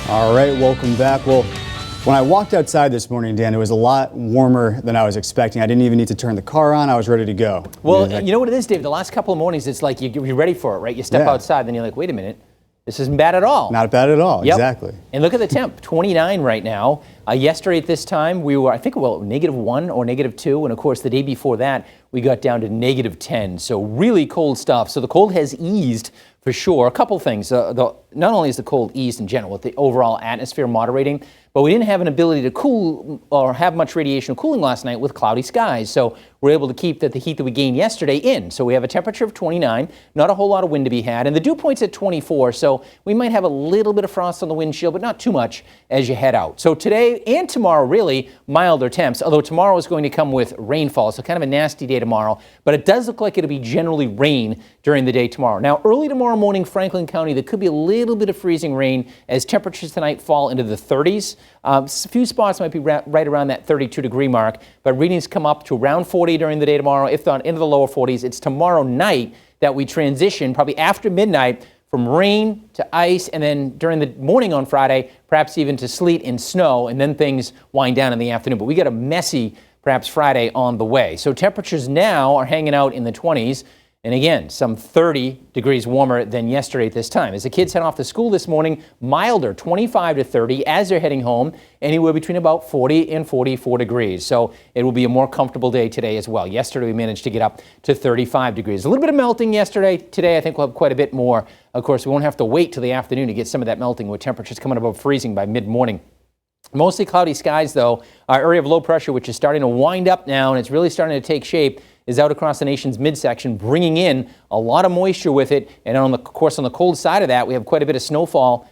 All right, welcome back. Well, when I walked outside this morning, Dan, it was a lot warmer than I was expecting. I didn't even need to turn the car on. I was ready to go. Well, you know what it is, Dave? The last couple of mornings, it's like you're ready for it, right? You step outside, then you're like, wait a minute. This isn't bad at all. Not bad at all, exactly. And look at the temp, 29 right now. Yesterday at this time, we were, I think, well, -1 or -2. And of course, the day before that, we got down to -10. So really cold stuff. So the cold has eased for sure. A couple things. Not only is the cold eased in general with the overall atmosphere moderating, but we didn't have an ability to cool or have much radiation cooling last night with cloudy skies. So we're able to keep the heat that we gained yesterday in. So we have a temperature of 29, not a whole lot of wind to be had, and the dew point's at 24. So we might have a little bit of frost on the windshield, but not too much as you head out. So today and tomorrow, really milder temps, although tomorrow is going to come with rainfall. So kind of a nasty day tomorrow, but it does look like it'll be generally rain during the day tomorrow. Now, early tomorrow morning, Franklin County, there could be a little bit of freezing rain as temperatures tonight fall into the 30s. A few spots might be right around that 32-degree mark, but readings come up to around 40 during the day tomorrow, if not into the lower 40s. It's tomorrow night that we transition, probably after midnight, from rain to ice, and then during the morning on Friday, perhaps even to sleet and snow, and then things wind down in the afternoon. But we got a messy, perhaps Friday on the way. So temperatures now are hanging out in the 20s. And again, some 30 degrees warmer than yesterday at this time. As the kids head off to school this morning, milder, 25 to 30. As they're heading home, anywhere between about 40 and 44 degrees. So it will be a more comfortable day today as well. Yesterday, we managed to get up to 35 degrees. A little bit of melting yesterday. Today, I think we'll have quite a bit more. Of course, we won't have to wait till the afternoon to get some of that melting with temperatures coming above freezing by mid-morning. Mostly cloudy skies, though. Our area of low pressure, which is starting to wind up now, and it's really starting to take shape, is out across the nation's midsection, bringing in a lot of moisture with it. And on the course, on the cold side of that, we have quite a bit of snowfall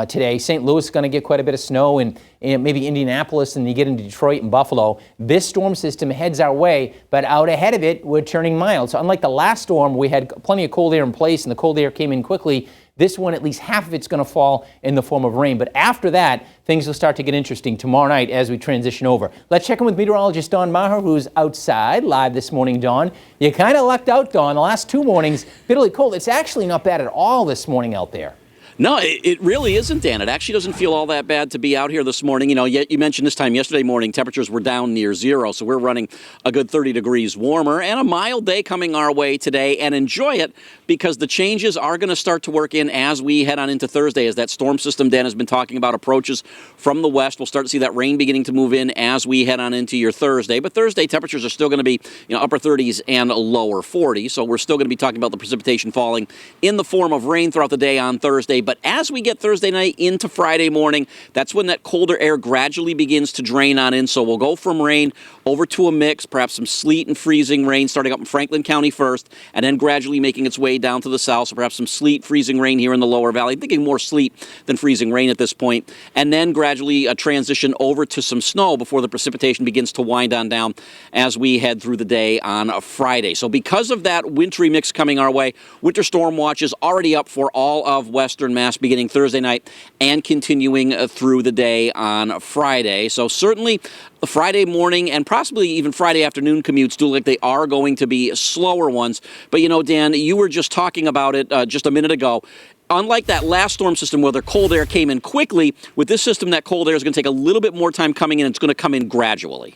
today. St. Louis is going to get quite a bit of snow, and maybe Indianapolis, and you get into Detroit and Buffalo. This storm system heads our way, but out ahead of it, we're turning mild. So unlike the last storm, we had plenty of cold air in place, and the cold air came in quickly. This one, at least half of it's going to fall in the form of rain. But after that, things will start to get interesting tomorrow night as we transition over. Let's check in with meteorologist Dawn Maher, who's outside live this morning. Dawn, you kind of lucked out, Dawn. The last 2 mornings, bitterly cold. It's actually not bad at all this morning out there. No, it really isn't, Dan. It actually doesn't feel all that bad to be out here this morning. You know, you mentioned this time yesterday morning, temperatures were down near zero, so we're running a good 30 degrees warmer, and a mild day coming our way today, and enjoy it because the changes are going to start to work in as we head on into Thursday, as that storm system Dan has been talking about approaches from the west. We'll start to see that rain beginning to move in as we head on into your Thursday, but Thursday temperatures are still going to be, upper 30s and lower 40s, so we're still going to be talking about the precipitation falling in the form of rain throughout the day on Thursday. But as we get Thursday night into Friday morning, that's when that colder air gradually begins to drain on in. So we'll go from rain over to a mix, perhaps some sleet and freezing rain starting up in Franklin County first, and then gradually making its way down to the south. So perhaps some sleet, freezing rain here in the lower valley. I'm thinking more sleet than freezing rain at this point. And then gradually a transition over to some snow before the precipitation begins to wind on down as we head through the day on a Friday. So because of that wintry mix coming our way, winter storm watch is already up for all of western Mass beginning Thursday night and continuing through the day on Friday. So certainly the Friday morning and possibly even Friday afternoon commutes do look like they are going to be slower ones. But, Dan, you were just talking about it just a minute ago. Unlike that last storm system where the cold air came in quickly, with this system, that cold air is going to take a little bit more time coming in. It's going to come in gradually.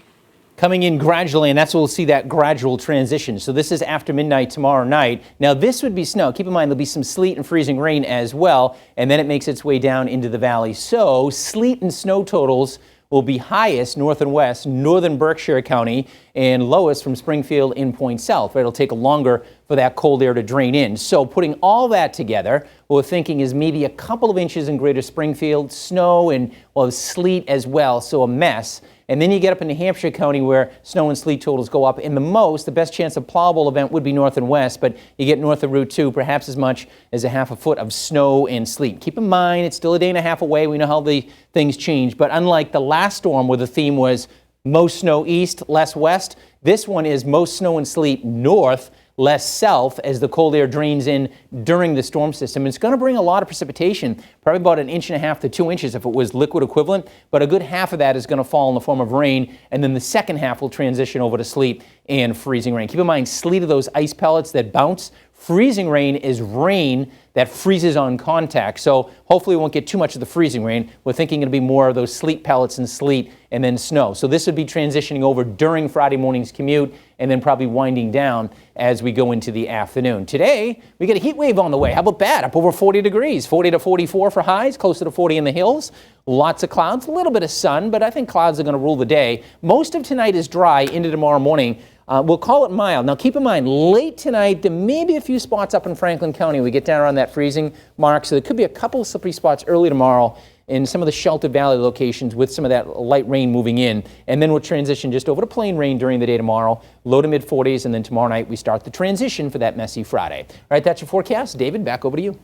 Coming in gradually, and that's where we'll see that gradual transition. So this is after midnight tomorrow night. Now this would be snow. Keep in mind there'll be some sleet and freezing rain as well, and then it makes its way down into the valley. So sleet and snow totals will be highest north and west, northern Berkshire County, and lowest from Springfield in Point South. Right? It'll take longer for that cold air to drain in. So putting all that together, what we're thinking is maybe a couple of inches in greater Springfield, snow and sleet as well, so a mess. And then you get up in New Hampshire County where snow and sleet totals go up. In the best chance of plowable event would be north and west, but you get north of Route 2, perhaps as much as a half a foot of snow and sleet. Keep in mind, it's still a day and a half away. We know how the things change, but unlike the last storm where the theme was most snow east, less west, this one is most snow and sleet north, less south as the cold air drains in during the storm system. It's going to bring a lot of precipitation, probably about 1.5 inches to 2 inches if it was liquid equivalent, but a good half of that is going to fall in the form of rain, and then the second half will transition over to sleet and freezing rain. Keep in mind, sleet are those ice pellets that bounce Freezing rain is rain that freezes on contact. So hopefully we won't get too much of the freezing rain. We're thinking it'll be more of those sleet pellets and sleet and then snow. So this would be transitioning over during Friday morning's commute and then probably winding down as we go into the afternoon. Today, we get a heat wave on the way. How about that? Up over 40 degrees, 40 to 44 for highs, closer to 40 in the hills. Lots of clouds, a little bit of sun, but I think clouds are going to rule the day. Most of tonight is dry into tomorrow morning. We'll call it mild. Now keep in mind, late tonight, there may be a few spots up in Franklin County. We get down around that freezing mark, so there could be a couple of slippery spots early tomorrow in some of the Shelter Valley locations with some of that light rain moving in. And then we'll transition just over to plain rain during the day tomorrow, low to mid 40s, and then tomorrow night we start the transition for that messy Friday. All right, that's your forecast. David, back over to you.